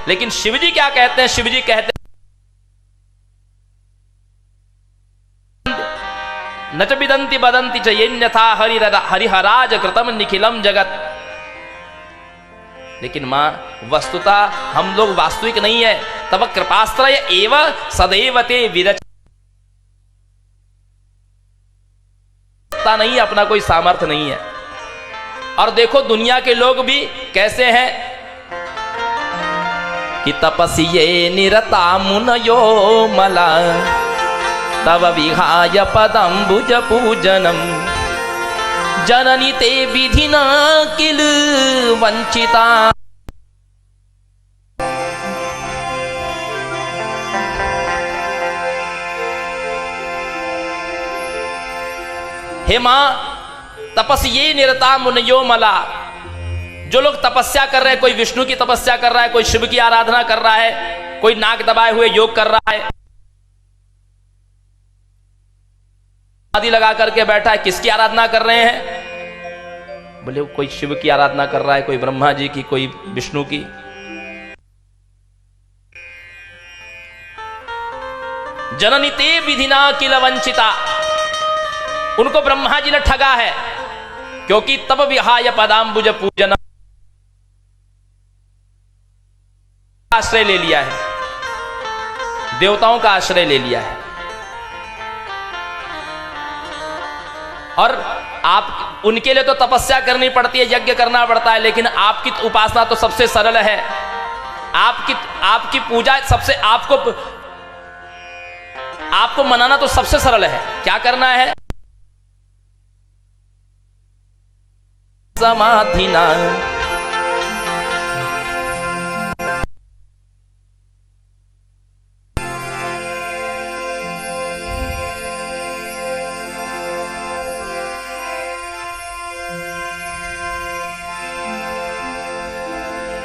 लेकिन शिव जी क्या कहते हैं? शिव जी कहते हैं नच विदंती बदंती च येन्यथा हरिहराज कृतम निखिलम जगत। लेकिन मां वस्तुता हम लोग वास्तविक नहीं है। तब कृपाश्रय एव सदैव ते विरच नहीं, अपना कोई सामर्थ्य नहीं है। और देखो दुनिया के लोग भी कैसे हैं कि तपस्ये निरता मुनयो मला तव विहाय पदंबुज पूजनम जननी ते विधिना किल वंचिता। हे मां, तपस्ये निरता मुनयो मला, जो लोग तपस्या कर रहे हैं, कोई विष्णु की तपस्या कर रहा है, कोई शिव की आराधना कर रहा है, कोई नाक दबाए हुए योग कर रहा है, आदि लगा करके बैठा है, किसकी आराधना कर रहे हैं? बोले कोई शिव की आराधना कर रहा है, कोई ब्रह्मा जी की, कोई विष्णु की। जननी ते विधिना किल वंचिता, उनको ब्रह्मा जी ने ठगा है, क्योंकि तब विहाय पदाम्बुज पूजन आश्रय ले लिया है, देवताओं का आश्रय ले लिया है। और आप उनके लिए तो तपस्या करनी पड़ती है, यज्ञ करना पड़ता है, लेकिन आपकी उपासना तो सबसे सरल है। आपकी पूजा सबसे, आपको मनाना तो सबसे सरल है। क्या करना है? समाधिना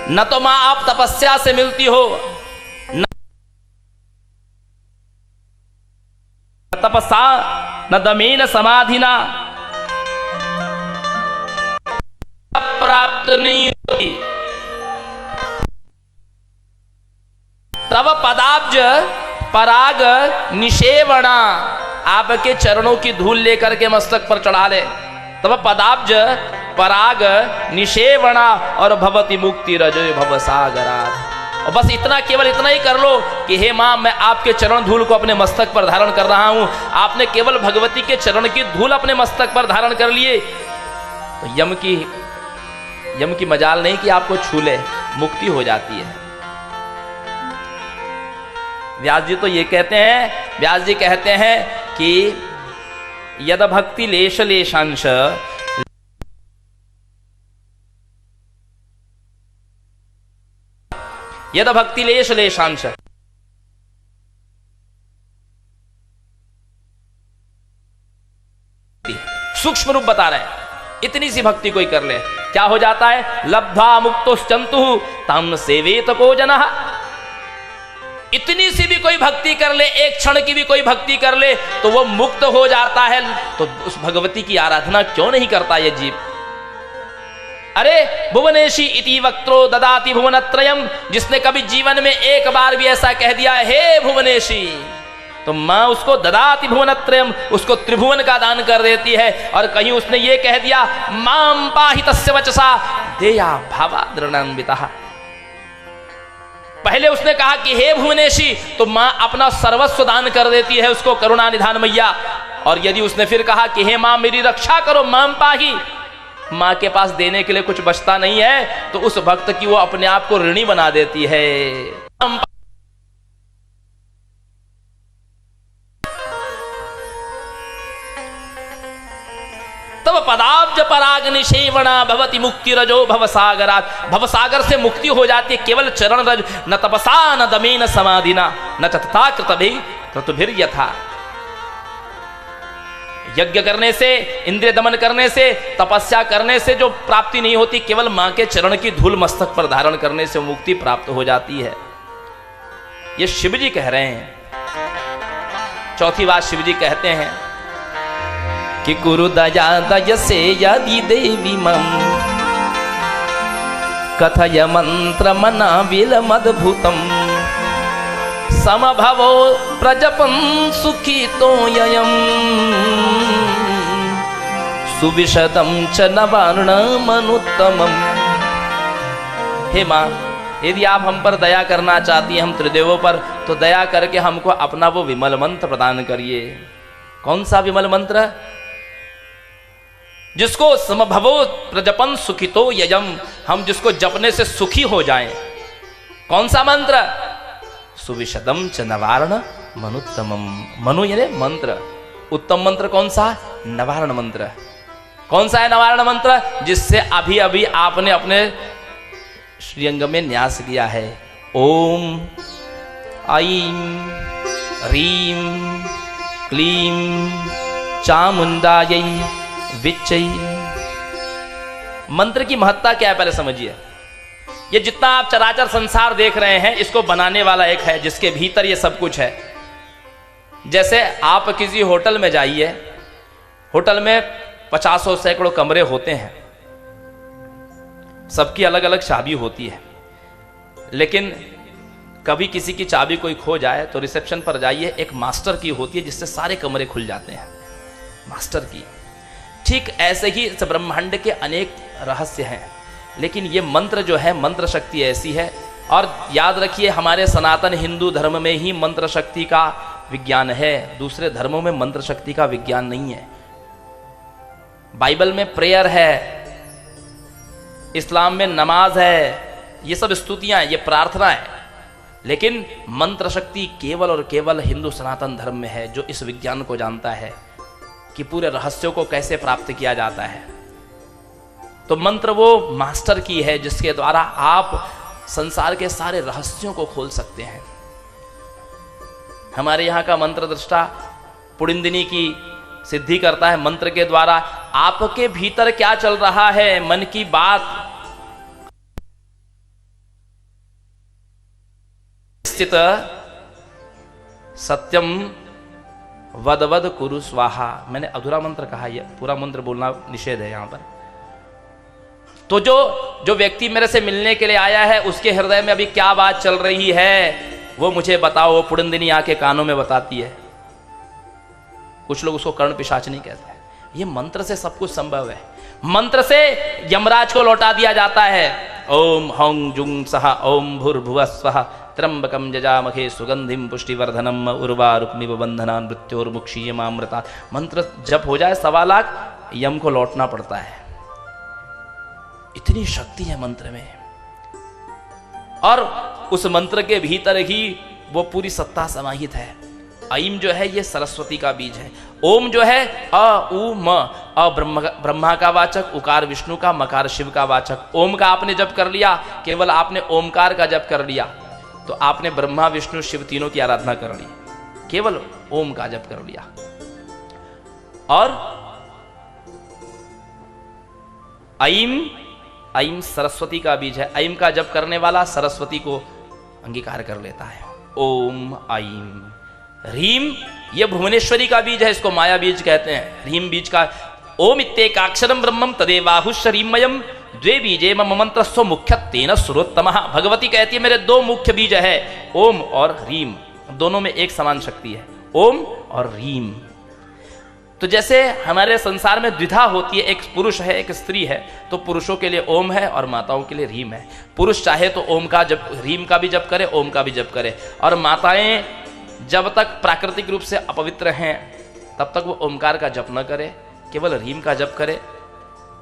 न तो मां आप तपस्या से मिलती हो, न तपसा न दमेन समाधिना, प्राप्त नहीं होती। तब पदाब्ज पराग निषेवणा, आपके चरणों की धूल लेकर के मस्तक पर चढ़ा ले। तब पदाब्ज पराग निषेवणा और भवति मुक्ति रजो भवसागरात्। और बस इतना, केवल इतना ही कर लो कि हे मां, मैं आपके चरण धूल को अपने मस्तक पर धारण कर रहा हूं। आपने केवल भगवती के चरण की धूल अपने मस्तक पर धारण कर लिए तो यम की मजाल नहीं कि आपको छू ले, मुक्ति हो जाती है। व्यास जी तो ये कहते हैं, व्यास जी कहते हैं कि यद भक्ति लेश लेशांश, यद भक्ति लेश लेशांश, सूक्ष्म रूप बता रहे हैं। इतनी सी भक्ति कोई कर ले, क्या हो जाता है? लब्धा मुक्तोश्चंतु तम सेवेत को जनः। इतनी सी भी कोई भक्ति कर ले, एक क्षण की भी कोई भक्ति कर ले तो वो मुक्त हो जाता है। तो उस भगवती की आराधना क्यों नहीं करता ये जीव? अरे भुवनेशी इति वक्त्रो ददाति भुवनत्रयम, जिसने कभी जीवन में एक बार भी ऐसा कह दिया हे भुवनेशी, तो मां उसको ददाति भुवनत्रयम, उसको त्रिभुवन का दान कर देती है। और कहीं उसने ये कह दिया मां पाहि तस्य वचसा देया भावाद्रणान्वितः, पहले उसने कहा कि हे भुवनेशी, तो मां अपना सर्वस्व दान कर देती है उसको, करुणा निधान मैया। और यदि उसने फिर कहा कि हे मां मेरी रक्षा करो, मां पाही, मां के पास देने के लिए कुछ बचता नहीं है, तो उस भक्त की वो अपने आप को ऋणी बना देती है। तब पदाब्ज पराग निषेवणा भवति मुक्ति रजो भवसागरात्, भवसागर से मुक्ति हो जाती है केवल चरण रज। न तपसा न दमेन समाधिना न तथा क्रतुभिर यथा। यज्ञ करने से, इंद्रिय दमन करने से, तपस्या करने से जो प्राप्ति नहीं होती, केवल मां के चरण की धूल मस्तक पर धारण करने से मुक्ति प्राप्त हो जाती है। ये शिव जी कह रहे हैं। चौथी बात शिव जी कहते हैं कि गुरु दया दय से यदि देवी मम कथय मन्त्रमनाविलमद्भुतम् समभवो प्रजपन् सुखितोऽयम् सुविशदं च नवार्णमनुत्तमम्। हे माँ, यदि आप हम पर दया करना चाहती हैं, हम त्रिदेवों पर, तो दया करके हमको अपना वो विमल मंत्र प्रदान करिए। कौन सा विमल मंत्र? जिसको समभवो प्रजपन सुखितो यजम, हम जिसको जपने से सुखी हो जाएं। कौन सा मंत्र? सुविशदम च नवारण मनुत्तमम। मनु यानी मंत्र, उत्तम मंत्र कौन सा? नवारण मंत्र। कौन सा है नवारण मंत्र? जिससे अभी अभी आपने अपने श्रीअंग में न्यास किया है। ओम ऐं ह्रीं क्लीं चामुंडायै विच्चै। मंत्र की महत्ता क्या है पहले समझिए। ये जितना आप चराचर संसार देख रहे हैं, इसको बनाने वाला एक है जिसके भीतर ये सब कुछ है। जैसे आप किसी होटल में जाइए, होटल में 50 सैकड़ों कमरे होते हैं, सबकी अलग अलग चाबी होती है, लेकिन कभी किसी की चाबी कोई खो जाए तो रिसेप्शन पर जाइए, एक मास्टर की होती है जिससे सारे कमरे खुल जाते हैं, मास्टर की। ठीक ऐसे ही इस ब्रह्मांड के अनेक रहस्य हैं, लेकिन ये मंत्र जो है, मंत्र शक्ति ऐसी है। और याद रखिए, हमारे सनातन हिंदू धर्म में ही मंत्र शक्ति का विज्ञान है, दूसरे धर्मों में मंत्र शक्ति का विज्ञान नहीं है। बाइबल में प्रेयर है, इस्लाम में नमाज है, ये सब स्तुतियां हैं, ये प्रार्थना है, लेकिन मंत्र शक्ति केवल और केवल हिंदू सनातन धर्म में है, जो इस विज्ञान को जानता है कि पूरे रहस्यों को कैसे प्राप्त किया जाता है। तो मंत्र वो मास्टर की है जिसके द्वारा आप संसार के सारे रहस्यों को खोल सकते हैं। हमारे यहाँ का मंत्र दृष्टा पुड़िंदिनी की सिद्धि करता है मंत्र के द्वारा। आपके भीतर क्या चल रहा है, मन की बात स्थित सत्यम वद वद कुरु स्वाहा। मैंने अधूरा मंत्र कहा, यह पूरा मंत्र बोलना निषेध है यहां पर। तो जो व्यक्ति मेरे से मिलने के लिए आया है, उसके हृदय में अभी क्या बात चल रही है वो मुझे बताओ। वो पुड़िंदिनी आके कानों में बताती है। कुछ लोग उसको कर्ण पिशाचनी कहते हैं। ये मंत्र से सब कुछ संभव है। मंत्र से यमराज को लौटा दिया जाता है। ओम हौं जुंग सहा ओम भूर्भुवः स्वः त्र्यंबकं जजामहे सुगंधिम पुष्टिवर्धनम उर्वारुकमिव बंधना मृत्योर्मुक्षीयमामृता। मंत्र जप हो जाए 1.25 लाख, यम को लौटना पड़ता है। इतनी शक्ति है मंत्र में। और उस मंत्र के भीतर ही वो पूरी सत्ता समाहित है। ऐम जो है ये सरस्वती का बीज है। ओम जो है अ उ म, अ ब्रह्मा का वाचक, उकार विष्णु का, मकार शिव का वाचक। ओम का आपने जप कर लिया, केवल आपने ओमकार का जप कर लिया तो आपने ब्रह्मा विष्णु शिव तीनों की आराधना कर ली, केवल ओम का जप कर लिया। और ऐम, ऐम सरस्वती का बीज है। ऐम का जप करने वाला सरस्वती को अंगीकार कर लेता है। ओम ऐम। ह्रीम यह भुवनेश्वरी का बीज है, इसको माया बीज कहते हैं। ह्रीम बीज का ओम इत्येकाक्षरम ब्रह्मम तदेवाहुश्रीमयम द्वे बीजे मम मंत्रस्व मुख्यत्वेन सुरोत्तमः। भगवती कहती है मेरे 2 मुख्य बीज है, ओम और ह्रीम, दोनों में एक समान शक्ति है, ओम और ह्रीम। तो जैसे हमारे संसार में द्विधा होती है, एक पुरुष है एक स्त्री है, तो पुरुषों के लिए ओम है और माताओं के लिए ह्रीम है। पुरुष चाहे तो ओम का जप, ह्रीम का भी जप करे, ओम का भी जप करे। और माताएं जब तक प्राकृतिक रूप से अपवित्र हैं तब तक वो ओमकार का जप न करे, केवल ह्रीम का जप करे।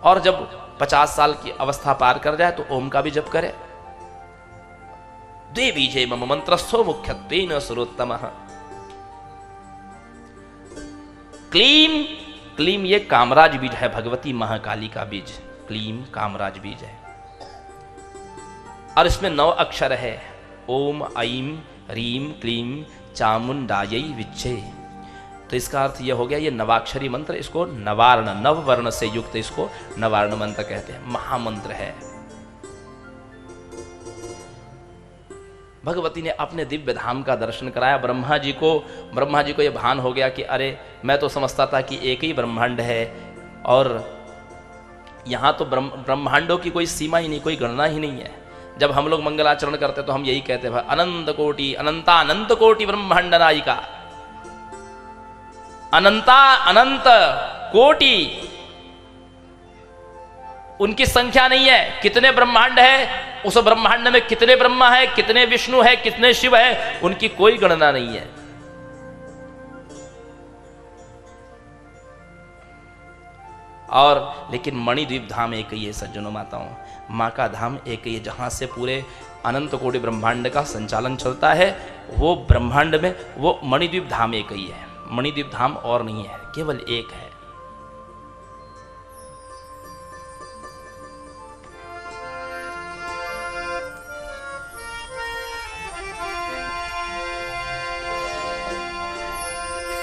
और जब 50 साल की अवस्था पार कर जाए तो ओम का भी जप करे। द्वे बीजे मम मंत्रस्थो मुख्यत्वेन सुरोत्तमः। क्लीम, क्लीम ये कामराज बीज है, भगवती महाकाली का बीज। क्लीम कामराज बीज है और इसमें 9 अक्षर है। ओम ऐम ह्रीम क्लीम चामुंडायै विच्चे। तो इसका अर्थ यह हो गया, ये नवाक्षरी मंत्र, इसको नवार्ण, नव वर्ण से युक्त इसको नवार्ण मंत्र कहते हैं। महामंत्र है। भगवती ने अपने दिव्य धाम का दर्शन कराया। ब्रह्मा जी को यह भान हो गया कि अरे मैं तो समझता था कि एक ही ब्रह्मांड है और यहाँ तो ब्रह्मांडों की कोई सीमा ही नहीं, कोई गणना ही नहीं है। जब हम लोग मंगलाचरण करते तो हम यही कहते हैं, अनंत कोटि अनंता अनंत कोटि ब्रह्मांड नायिका। अनंता अनंत कोटि, उनकी संख्या नहीं है। कितने ब्रह्मांड है, उस ब्रह्मांड में कितने ब्रह्मा है, कितने विष्णु है, कितने शिव है, उनकी कोई गणना नहीं है। और लेकिन मणिद्वीप धाम एक ही है सज्जनों माताओं, माँ का धाम एक ही है, जहां से पूरे अनंत कोटि ब्रह्मांड का संचालन चलता है। वो ब्रह्मांड में वो मणिद्वीप धाम एक ही है, मणिद्वीप धाम और नहीं है, केवल एक है।